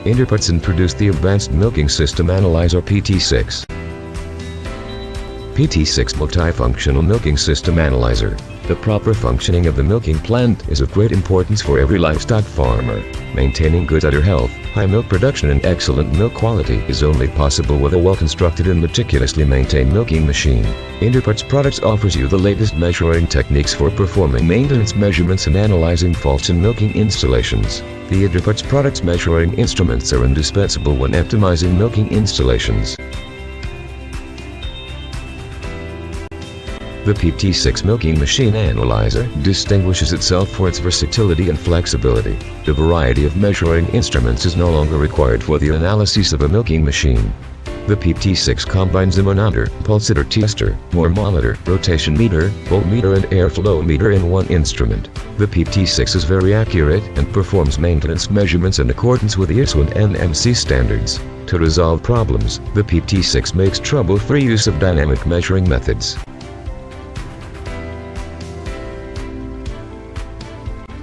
InterParts introduced the Advanced Milking System Analyzer PT-VI. PT-VI Multifunctional Milking System Analyzer. The proper functioning of the milking plant is of great importance for every livestock farmer. Maintaining good udder health, high milk production and excellent milk quality is only possible with a well-constructed and meticulously maintained milking machine. InterParts Products offers you the latest measuring techniques for performing maintenance measurements and analyzing faults in milking installations. The InterParts Products measuring instruments are indispensable when optimizing milking installations. The PT-VI Milking Machine Analyzer distinguishes itself for its versatility and flexibility. The variety of measuring instruments is no longer required for the analysis of a milking machine. The PT-VI combines a manometer, pulsator tester, monitor, rotation meter, voltmeter and airflow meter in one instrument. The PT-VI is very accurate and performs maintenance measurements in accordance with ISO and NMC standards. To resolve problems, the PT-VI makes trouble-free use of dynamic measuring methods.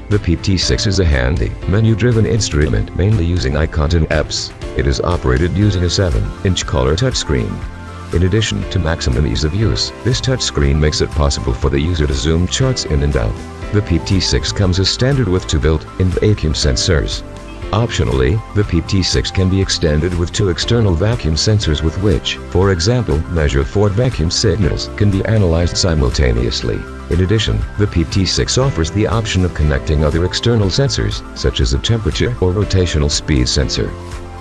The PT-VI is a handy, menu-driven instrument mainly using icons and apps. It is operated using a 7-inch color touchscreen. In addition to maximum ease of use, this touchscreen makes it possible for the user to zoom charts in and out. The PT-VI comes as standard with 2 built-in vacuum sensors. Optionally, the PT-VI can be extended with 2 external vacuum sensors with which, for example, measure 4 vacuum signals can be analyzed simultaneously. In addition, the PT-VI offers the option of connecting other external sensors, such as a temperature or rotational speed sensor.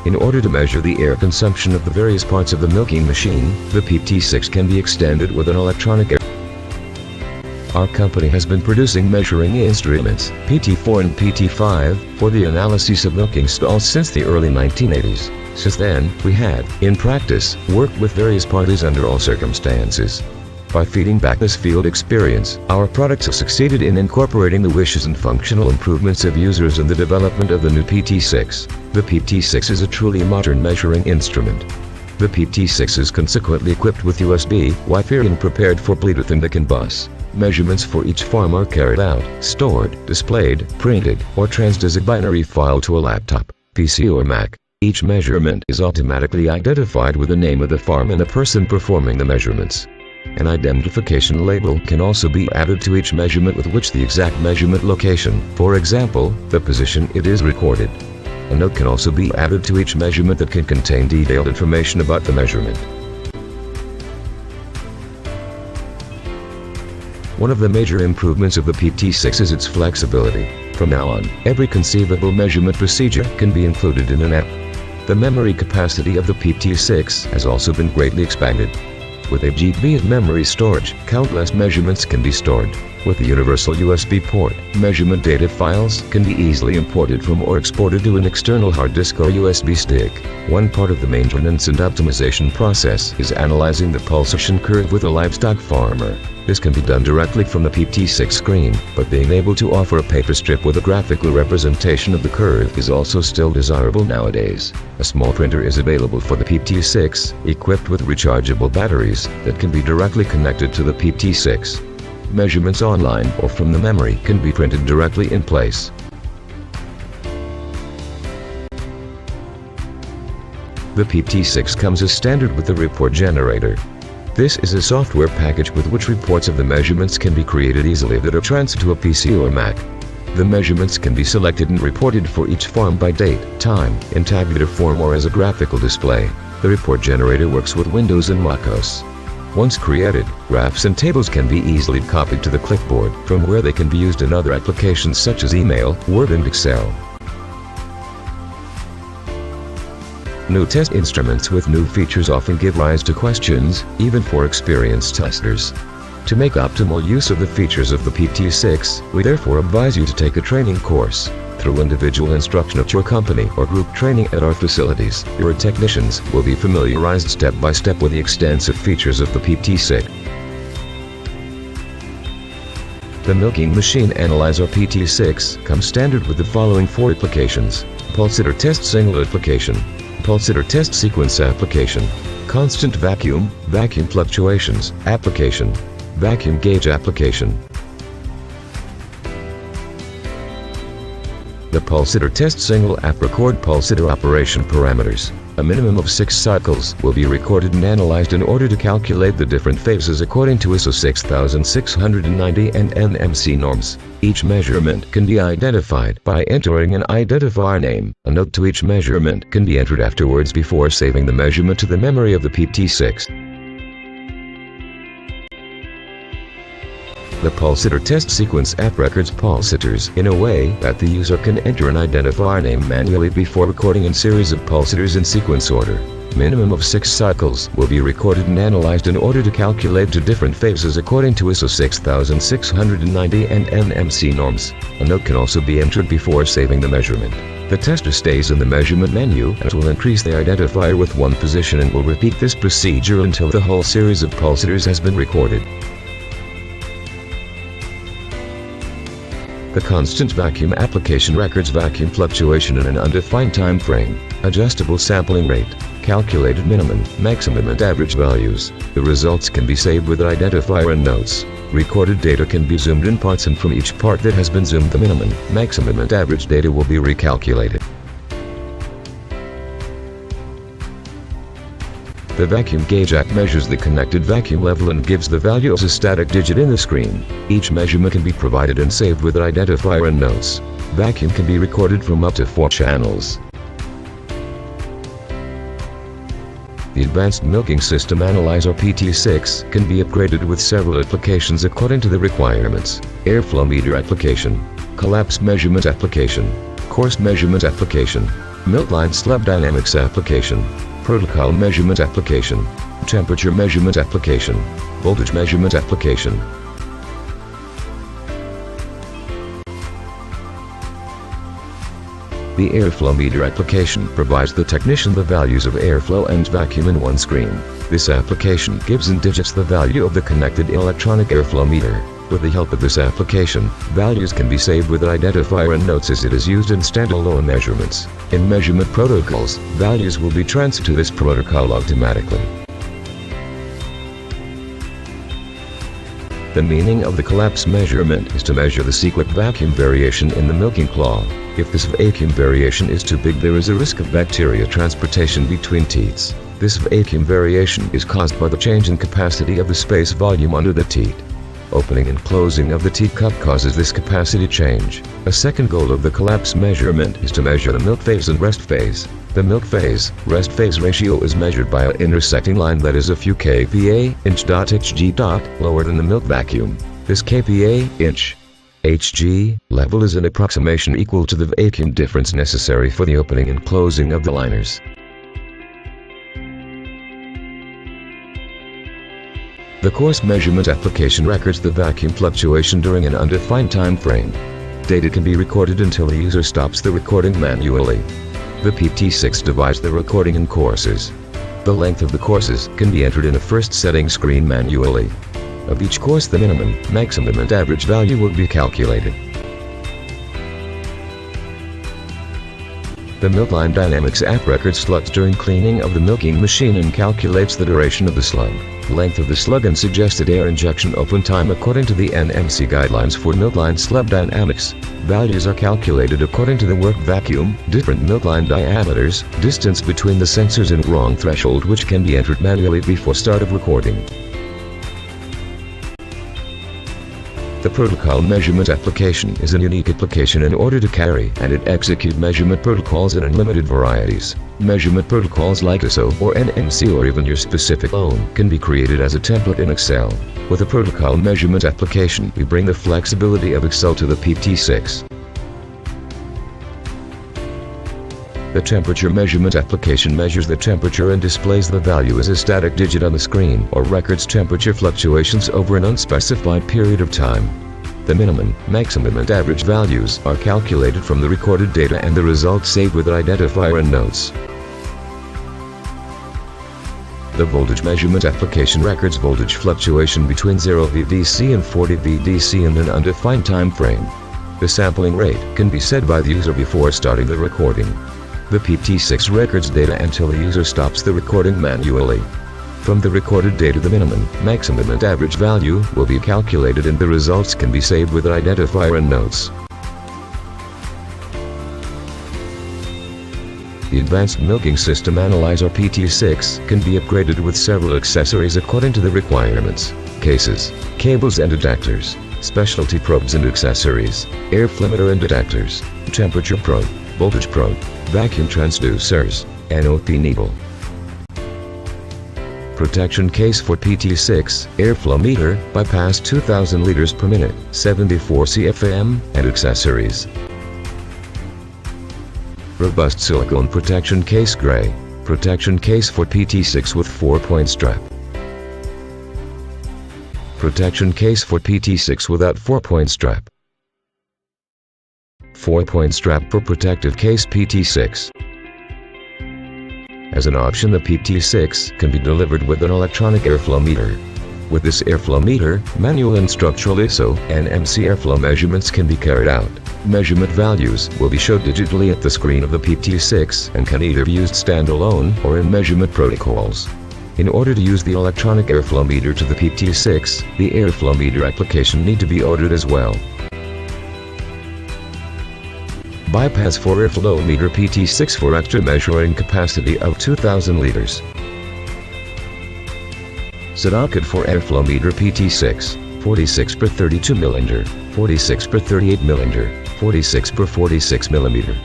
In order to measure the air consumption of the various parts of the milking machine, the PT-VI can be extended with an electronic air. Our company has been producing measuring instruments, PT-IV and PT-V, for the analysis of milking stalls since the early 1980s. Since then, we had, in practice, worked with various parties under all circumstances. By feeding back this field experience, our products have succeeded in incorporating the wishes and functional improvements of users in the development of the new PT-VI. The PT-VI is a truly modern measuring instrument. The PT-VI is consequently equipped with USB, Wi-Fi and prepared for Bluetooth and the CAN bus. Measurements for each farm are carried out, stored, displayed, printed, or transferred as a binary file to a laptop, PC or Mac. Each measurement is automatically identified with the name of the farm and the person performing the measurements. An identification label can also be added to each measurement with which the exact measurement location, for example, the position it is recorded. A note can also be added to each measurement that can contain detailed information about the measurement. One of the major improvements of the PT-VI is its flexibility. From now on, every conceivable measurement procedure can be included in an app. The memory capacity of the PT-VI has also been greatly expanded. With 8 GB of memory storage, countless measurements can be stored. With the universal USB port, measurement data files can be easily imported from or exported to an external hard disk or USB stick. One part of the maintenance and optimization process is analyzing the pulsation curve with a livestock farmer. This can be done directly from the PT-VI screen, but being able to offer a paper strip with a graphical representation of the curve is also still desirable nowadays. A small printer is available for the PT-VI, equipped with rechargeable batteries that can be directly connected to the PT-VI. Measurements online or from the memory can be printed directly in place. The PT-VI comes as standard with the report generator. This is a software package with which reports of the measurements can be created easily that are transferred to a PC or Mac. The measurements can be selected and reported for each farm by date, time, in tabular form or as a graphical display. The report generator works with Windows and macOS. Once created, graphs and tables can be easily copied to the clipboard, from where they can be used in other applications such as email, Word and Excel. New test instruments with new features often give rise to questions, even for experienced testers. To make optimal use of the features of the PT-VI, we therefore advise you to take a training course. Through individual instruction at your company or group training at our facilities, your technicians will be familiarized step by step with the extensive features of the PT-VI. The Milking Machine Analyzer PT-VI comes standard with the following 4 applications: Pulsator Test Single Application, Pulsator Test Sequence Application, Constant Vacuum, Vacuum Fluctuations Application, Vacuum Gauge Application. The pulsator test single app record pulsator operation parameters. A minimum of 6 cycles will be recorded and analyzed in order to calculate the different phases according to ISO 6690 and NMC norms. Each measurement can be identified by entering an identifier name. A note to each measurement can be entered afterwards before saving the measurement to the memory of the PT-VI. The pulsator test sequence app records pulsators in a way that the user can enter an identifier name manually before recording a series of pulsators in sequence order. Minimum of 6 cycles will be recorded and analyzed in order to calculate the different phases according to ISO 6690 and NMC norms. A note can also be entered before saving the measurement. The tester stays in the measurement menu and will increase the identifier with 1 position and will repeat this procedure until the whole series of pulsators has been recorded. The constant vacuum application records vacuum fluctuation in an undefined time frame, adjustable sampling rate, calculated minimum, maximum and average values. The results can be saved with identifier and notes. Recorded data can be zoomed in parts, and from each part that has been zoomed the minimum, maximum and average data will be recalculated. The vacuum gauge app measures the connected vacuum level and gives the value as a static digit in the screen. Each measurement can be provided and saved with identifier and notes. Vacuum can be recorded from up to 4 channels. The Advanced Milking System Analyzer PT-VI can be upgraded with several applications according to the requirements. Airflow meter application, collapse measurement application, course measurement application, milk line slab dynamics application, protocol measurement application, temperature measurement application, voltage measurement application. The airflow meter application provides the technician the values of airflow and vacuum in one screen. This application gives in digits the value of the connected electronic airflow meter. With the help of this application, values can be saved with identifier and notes as it is used in standalone measurements. In measurement protocols, values will be transferred to this protocol automatically. The meaning of the collapse measurement is to measure the cyclic vacuum variation in the milking claw. If this vacuum variation is too big, there is a risk of bacteria transportation between teats. This vacuum variation is caused by the change in capacity of the space volume under the teat. Opening and closing of the teat cup causes this capacity change. A second goal of the collapse measurement is to measure the milk phase and rest phase. The milk phase-rest phase ratio is measured by an intersecting line that is a few kPa inch.hg. Lower than the milk vacuum. This kPa inch Hg level is an approximation equal to the vacuum difference necessary for the opening and closing of the liners. The course measurement application records the vacuum fluctuation during an undefined time frame. Data can be recorded until the user stops the recording manually. The PT-VI divides the recording in courses. The length of the courses can be entered in a first setting screen manually. Of each course, the minimum, maximum and average value will be calculated. The milk line dynamics app records slugs during cleaning of the milking machine and calculates the duration of the slug, length of the slug and suggested air injection open time according to the NMC guidelines for milk line slab dynamics. Values are calculated according to the work vacuum, different milk line diameters, distance between the sensors and wrong threshold, which can be entered manually before start of recording. The protocol measurement application is a unique application in order to carry and execute measurement protocols in unlimited varieties. Measurement protocols like ISO or NMC or even your specific own can be created as a template in Excel. With a protocol measurement application, we bring the flexibility of Excel to the PT-VI. The temperature measurement application measures the temperature and displays the value as a static digit on the screen or records temperature fluctuations over an unspecified period of time. The minimum, maximum and average values are calculated from the recorded data and the results saved with identifier and notes. The voltage measurement application records voltage fluctuation between 0 VDC and 40 VDC in an undefined time frame. The sampling rate can be set by the user before starting the recording. The PT-VI records data until the user stops the recording manually. From the recorded data, the minimum, maximum and average value will be calculated and the results can be saved with identifier and notes. The Advanced Milking System Analyzer PT-VI can be upgraded with several accessories according to the requirements: cases, cables and adapters, specialty probes and accessories, air limiter and detectors, temperature probe, voltage probe, vacuum transducers, NOP needle. Protection case for PT-VI, airflow meter, bypass 2000 liters per minute, 74 CFM, and accessories. Robust silicone protection case gray. Protection case for PT-VI with 4-point strap. Protection case for PT-VI without 4-point strap. 4-point strap for protective case PT-VI. As an option, the PT-VI can be delivered with an electronic airflow meter. With this airflow meter, manual and structural ISO and MC airflow measurements can be carried out. Measurement values will be shown digitally at the screen of the PT-VI and can either be used standalone or in measurement protocols. In order to use the electronic airflow meter to the PT-VI, the airflow meter application need to be ordered as well. Bypass for airflow meter PT-VI for extra measuring capacity of 2000 liters. Sedakit for airflow meter PT-VI, 46 per 32 mm, 46 per 38 mm, 46 per 46 mm.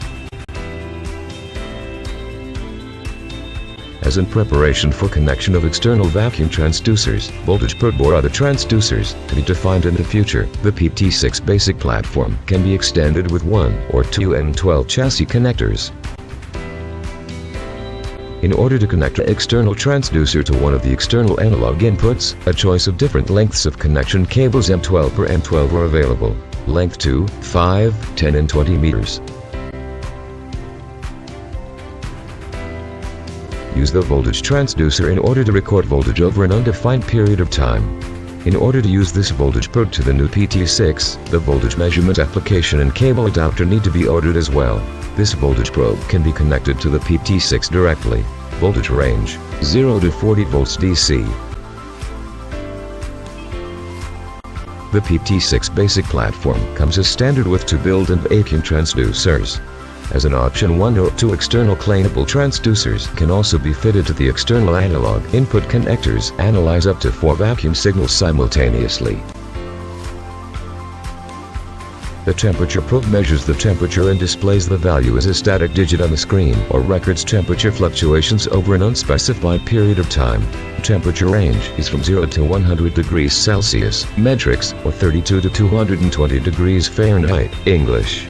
As in preparation for connection of external vacuum transducers, voltage probe or other transducers to be defined in the future, the PT-VI basic platform can be extended with 1 or 2 N12 chassis connectors. In order to connect the external transducer to one of the external analog inputs, a choice of different lengths of connection cables M12 per M12 are available. Length 2, 5, 10 and 20 meters. Use the voltage transducer in order to record voltage over an undefined period of time. In order to use this voltage probe to the new PT-VI, the voltage measurement application and cable adapter need to be ordered as well. This voltage probe can be connected to the PT-VI directly. Voltage range, 0 to 40 volts DC. The PT-VI basic platform comes as standard with 2 built-in vacuum transducers. As an option, 1 or 2 external cleanable transducers can also be fitted to the external analog input connectors, analyze up to 4 vacuum signals simultaneously. The temperature probe measures the temperature and displays the value as a static digit on the screen, or records temperature fluctuations over an unspecified period of time. Temperature range is from 0 to 100 degrees Celsius, metrics, or 32 to 220 degrees Fahrenheit, English.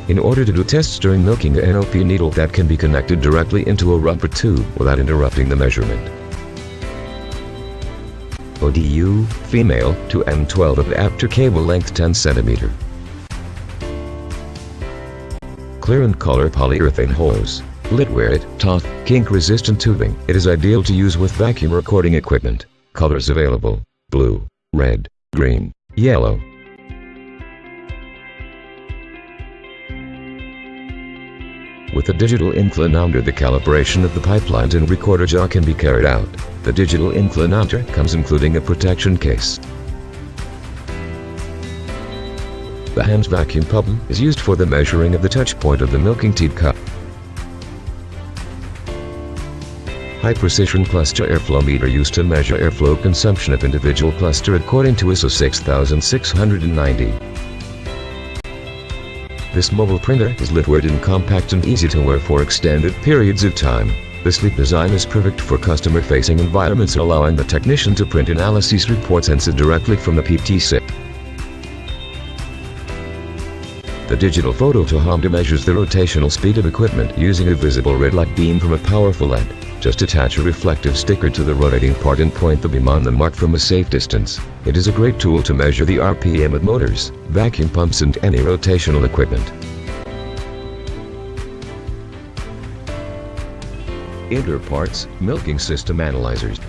In order to do tests during milking, a NOP needle that can be connected directly into a rubber tube without interrupting the measurement. ODU, female, to M12 adapter cable length 10 cm. Clear and color polyurethane hose. Lit weight, tough, kink resistant tubing. It is ideal to use with vacuum recording equipment. Colors available: blue, red, green, yellow. With a digital inclinometer, the calibration of the pipelines and recorder jaw can be carried out. The digital inclinometer comes including a protection case. The hand vacuum pump is used for the measuring of the touch point of the milking teat cup. High precision cluster airflow meter used to measure airflow consumption of individual cluster according to ISO 6690. This mobile printer is lightweight and compact and easy to wear for extended periods of time. The sleek design is perfect for customer-facing environments, allowing the technician to print analysis reports and send directly from the PT-VI. The digital phototometer measures the rotational speed of equipment using a visible red light beam from a powerful LED. Just attach a reflective sticker to the rotating part and point the beam on the mark from a safe distance. It is a great tool to measure the RPM of motors, vacuum pumps and any rotational equipment. InterParts Milking System Analyzers.